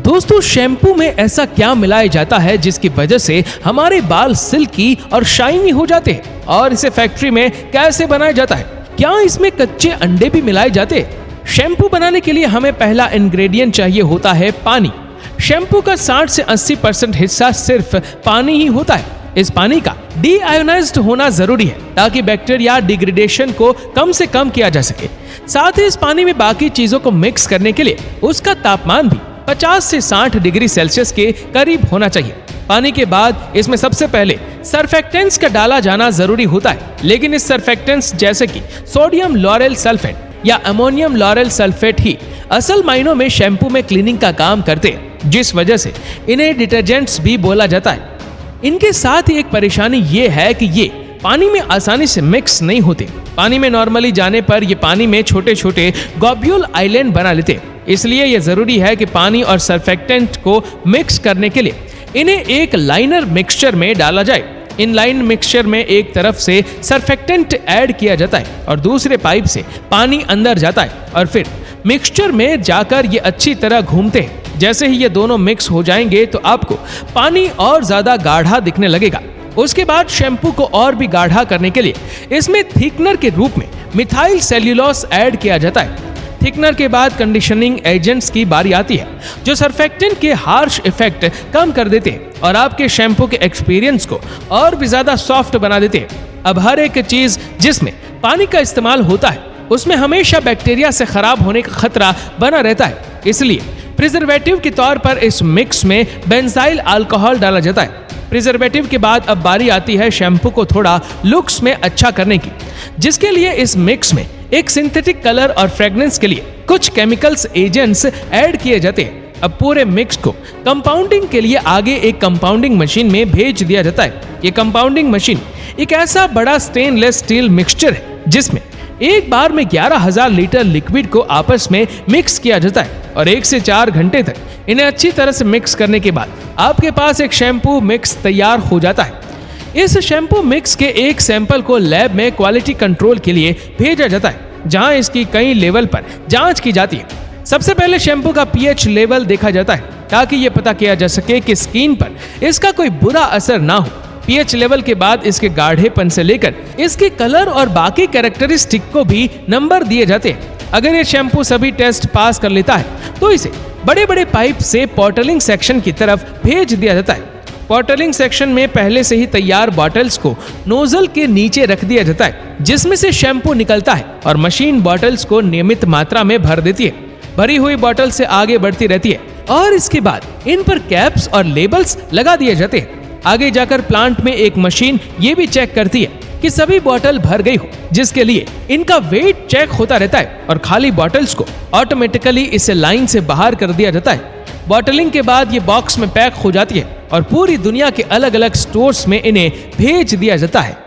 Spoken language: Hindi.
दोस्तों, शैम्पू में ऐसा क्या मिलाया जाता है जिसकी वजह से हमारे बाल सिल्की और शाइनी हो जाते हैं? और इसे फैक्ट्री में कैसे बनाया जाता है? क्या इसमें कच्चे अंडे भी मिलाए जाते हैं? शैम्पू बनाने के लिए हमें पहला इंग्रेडिएंट चाहिए होता है पानी। शैम्पू का 60 से 80% हिस्सा सिर्फ पानी ही होता है। इस पानी का डीआयोनाइज्ड होना जरूरी है ताकि बैक्टीरिया डिग्रेडेशन को कम से कम किया जा सके। साथ ही इस पानी में बाकी चीजों को मिक्स करने के लिए उसका तापमान भी 50 से 60 डिग्री सेल्सियस के करीब होना चाहिए। पानी के बाद इसमें सबसे पहले सर्फेक्टेंट्स का डाला जाना जरूरी होता है, लेकिन इस सर्फेक्टेंट्स जैसे कि सोडियम लॉरेल सल्फेट या अमोनियम लॉरेल सल्फेट ही असल मायनों में शैम्पू में क्लीनिंग का काम करते हैं, जिस वजह से इन्हें डिटर्जेंट्स भी बोला जाता है। इनके साथ ही एक परेशानी ये है कि ये पानी में आसानी से मिक्स नहीं होते। पानी में नॉर्मली जाने पर ये पानी में छोटे छोटे ग्लोब्यूल आइलैंड बना लेते हैं। इसलिए यह जरूरी है कि पानी और सर्फेक्टेंट को मिक्स करने के लिए इन्हें एक लाइनर मिक्सचर में डाला जाए। इन लाइन मिक्सचर में एक तरफ से सर्फेक्टेंट ऐड किया जाता है और दूसरे पाइप से पानी अंदर जाता है और फिर मिक्सचर में जाकर ये अच्छी तरह घूमते हैं। जैसे ही ये दोनों मिक्स हो जाएंगे तो आपको पानी और ज्यादा गाढ़ा दिखने लगेगा। उसके बाद शैम्पू को और भी गाढ़ा करने के लिए इसमें थिकनर के रूप में मिथाइल सेल्यूलोज ऐड किया जाता है। थिकनर के बाद कंडीशनिंग एजेंट्स की बारी आती है, जो सर्फेक्टेंट के हार्श इफेक्ट कम कर देते हैं और आपके शैम्पू के एक्सपीरियंस को और भी ज्यादा सॉफ्ट बना देते हैं। अब हर एक चीज जिसमें पानी का इस्तेमाल होता है उसमें हमेशा बैक्टीरिया से खराब होने का खतरा बना रहता है। इसलिए प्रिजर्वेटिव के तौर पर इस मिक्स में बेंजाइल अल्कोहल डाला जाता है। प्रिजर्वेटिव के बाद अब बारी आती है शैम्पू को थोड़ा लुक्स में अच्छा करने की, जिसके लिए इस मिक्स में एक सिंथेटिक कलर और फ्रेग्रेंस के लिए कुछ केमिकल्स एजेंट्स ऐड किए जाते हैं। अब पूरे मिक्स को कंपाउंडिंग के लिए आगे एक कंपाउंडिंग मशीन में भेज दिया जाता है। ये कंपाउंडिंग मशीन एक ऐसा बड़ा स्टेनलेस स्टील मिक्सचर है जिसमें एक बार में 11,000 लीटर लिक्विड को आपस में मिक्स किया जाता है और 1 से 4 घंटे तक इन्हें अच्छी तरह से मिक्स करने के बाद आपके पास एक शैम्पू मिक्स तैयार हो जाता है। इस शैम्पू मिक्स के एक सैंपल को लैब में क्वालिटी कंट्रोल के लिए भेजा जाता है, जहां इसकी कई लेवल पर जांच की जाती है। सबसे पहले शैम्पू का पीएच लेवल देखा जाता है ताकि यह पता किया जा सके कि स्किन पर इसका कोई बुरा असर ना हो। पीएच लेवल के बाद इसके गाढ़ेपन से लेकर इसके कलर और बाकी कैरेक्टरिस्टिक को भी नंबर दिए जाते हैं। अगर ये शैम्पू सभी टेस्ट पास कर लेता है तो इसे बड़े बड़े पाइप से बॉटलिंग सेक्शन की तरफ भेज दिया जाता है। बॉटलिंग सेक्शन में पहले से ही तैयार बॉटल्स को नोजल के नीचे रख दिया जाता है, जिसमें से शैम्पू निकलता है और मशीन बॉटल्स को नियमित मात्रा में भर देती है। भरी हुई बॉटल से आगे बढ़ती रहती है और इसके बाद इन पर कैप्स और लेबल्स लगा दिए जाते हैं। आगे जाकर प्लांट में एक मशीन ये भी चेक करती है कि सभी बॉटल भर गई हो, जिसके लिए इनका वेट चेक होता रहता है और खाली बॉटल्स को ऑटोमेटिकली इसे लाइन से बाहर कर दिया जाता है। बॉटलिंग के बाद ये बॉक्स में पैक हो जाती है और पूरी दुनिया के अलग अलग स्टोर्स में इन्हें भेज दिया जाता है।